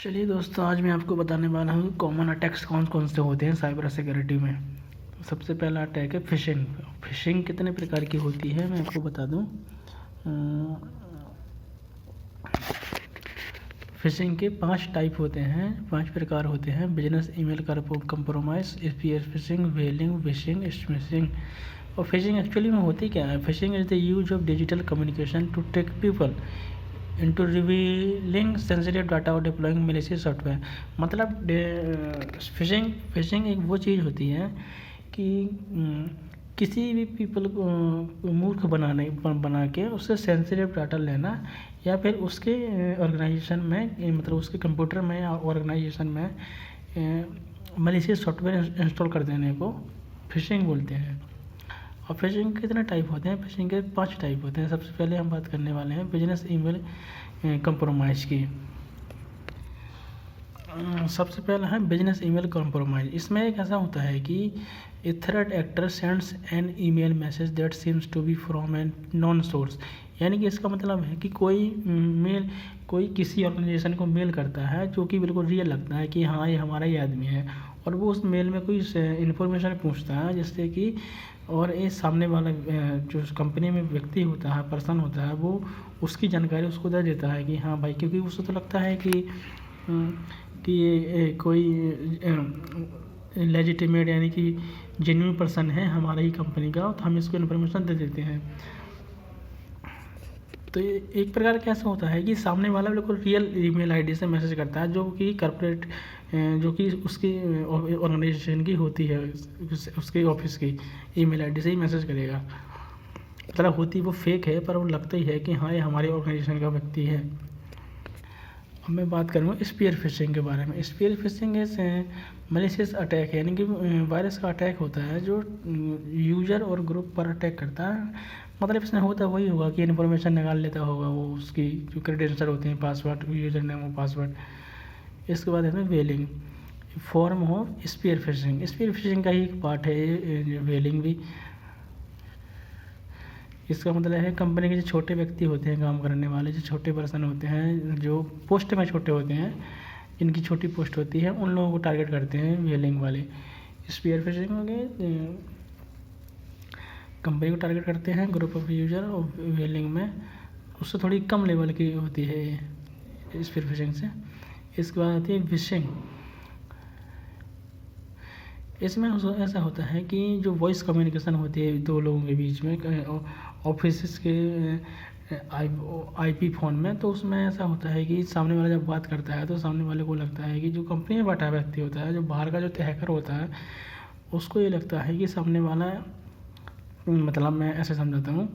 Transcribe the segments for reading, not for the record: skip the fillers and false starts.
चलिए दोस्तों, आज मैं आपको बताने वाला हूँ कॉमन अटैक्स कौन कौन से होते हैं साइबर सिक्योरिटी में। तो सबसे पहला अटैक है फिशिंग। फिशिंग कितने प्रकार की होती है मैं आपको बता दूँ। फिशिंग के 5 टाइप होते हैं, 5 प्रकार होते हैं। Business email compromise, spear phishing, whaling, vishing, smishing. और फिशिंग एक्चुअली में होती क्या है? Phishing is the use of digital communication to trick people into revealing sensitive data और डिप्लॉइंग मैलिशियस सॉफ्टवेयर। मतलब फिशिंग एक वो चीज़ होती है कि किसी भी पीपल को मूर्ख बना के उससे सेंसिटिव डाटा लेना, या फिर उसके ऑर्गेनाइजेशन में, मतलब उसके कंप्यूटर में या ऑर्गेनाइजेशन में मैलिशियस सॉफ्टवेयर इंस्टॉल कर देने को फिशिंग बोलते हैं। और फिशिंग के कितने टाइप होते हैं? फिशिंग के 5 टाइप होते हैं। सबसे पहले हम बात करने वाले हैं बिजनेस ईमेल कंप्रोमाइज़ की। सबसे पहला है बिजनेस ईमेल कंप्रोमाइज। इसमें एक ऐसा होता है कि a third actor sends an email message that seems to be from an known source. यानी कि इसका मतलब है कि कोई किसी ऑर्गेनाइजेशन को मेल करता है जो कि बिल्कुल रियल लगता है कि हाँ ये हमारा ही आदमी है, और वो उस मेल में कोई इन्फॉर्मेशन पूछता है जिससे कि, और ये सामने वाला जो कंपनी में व्यक्ति होता है, पर्सन होता है, वो उसकी जानकारी उसको दे देता है कि हाँ भाई, क्योंकि उसको तो लगता है कि ये कोई लेजिटिमेट यानी कि जेन्युइन पर्सन है हमारा ही कंपनी का, तो हम इसको इन्फॉर्मेशन दे देते हैं। तो ये एक प्रकार कैसा होता है कि सामने वाला बिल्कुल रियल ईमेल आईडी से मैसेज करता है, जो कि कॉर्पोरेट, जो कि उसकी ऑर्गेनाइजेशन की होती है, उसके ऑफिस की ईमेल आईडी से ही मैसेज करेगा। मतलब होती वो फेक है, पर वो लगता ही है कि हाँ ये हमारे ऑर्गेनाइजेशन का व्यक्ति है। अब मैं बात करूँगा स्पीयर फिशिंग के बारे में। स्पीयर फिशिंग ऐसे मैलिशियस अटैक, यानी कि वायरस का अटैक होता है जो यूजर और ग्रुप पर अटैक करता है। मतलब इसमें होता वही होगा कि इन्फॉर्मेशन निकाल लेता होगा वो, उसकी जो क्रेडेंशियल होते हैं, पासवर्ड, यूजर नेम और पासवर्ड। इसके बाद है whaling, form of spear phishing. Spear phishing का ही एक पार्ट है वेलिंग भी। इसका मतलब है कंपनी के जो छोटे व्यक्ति होते हैं, काम करने वाले जो छोटे पर्सन होते हैं, जो पोस्ट में छोटे होते हैं, जिनकी छोटी पोस्ट होती है, उन लोगों को टारगेट करते हैं वेलिंग वाले। स्पीयर फिशिंग हो गए, कंपनी को टारगेट करते हैं, ग्रुप ऑफ यूजर, और वेलिंग में उससे थोड़ी कम लेवल की होती है स्पीयर फिशिंग से। इसके बाद आती है विशिंग। इसमें ऐसा होता है कि जो वॉइस कम्युनिकेशन होती है दो लोगों के बीच में, ऑफिस के आईपी फ़ोन में, तो उसमें ऐसा होता है कि सामने वाला जब बात करता है तो सामने वाले को लगता है कि जो कंपनी में बैठा व्यक्ति होता है, जो बाहर का जो हैकर होता है, उसको ये लगता है कि सामने वाला, मतलब मैं ऐसे समझाता हूँ,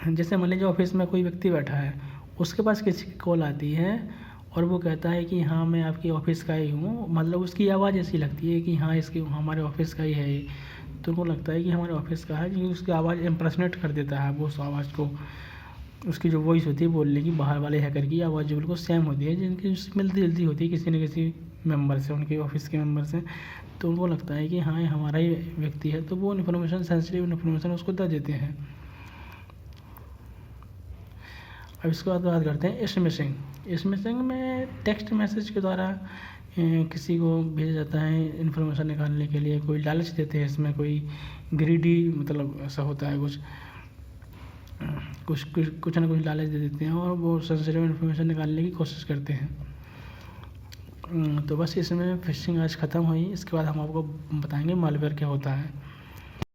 जैसे मान लीजिए ऑफिस में कोई व्यक्ति बैठा है, उसके पास किसी की कॉल आती है और वो कहता है कि हाँ मैं आपकी ऑफिस का ही हूँ, मतलब उसकी आवाज़ ऐसी लगती है कि हाँ इसकी हमारे ऑफिस का ही है ये, तो उनको लगता है कि हमारे ऑफिस का है, क्योंकि उसकी आवाज़ इम्प्रेसनेट कर देता है वो उस आवाज़ को। उसकी जो वॉइस होती है बोलने की, बाहर वाले हैकर की आवाज़ जो बिल्कुल सेम होती है, जिनकी मिलती जुलती होती है किसी न किसी मेम्बर से, उनके ऑफिस के मेम्बर से, तो उनको लगता है कि हाँ ये हमारा ही व्यक्ति है, तो वो इन्फॉर्मेशन, सेंसिटिव इन्फॉर्मेशन उसको दे देते हैं। अब इसके बाद बात करते हैं स्मिशिंग। स्मिशिंग में टेक्स्ट मैसेज के द्वारा किसी को भेजा जाता है इन्फॉर्मेशन निकालने के लिए, कोई लालच देते हैं, इसमें कोई ग्रीडी, मतलब ऐसा होता है कुछ ना कुछ लालच दे देते हैं और वो सेंसिटिव इन्फॉर्मेशन निकालने की कोशिश करते हैं। तो बस इसमें फिशिंग आज ख़त्म हुई। इसके बाद हम आपको बताएंगे मालवेयर क्या होता है।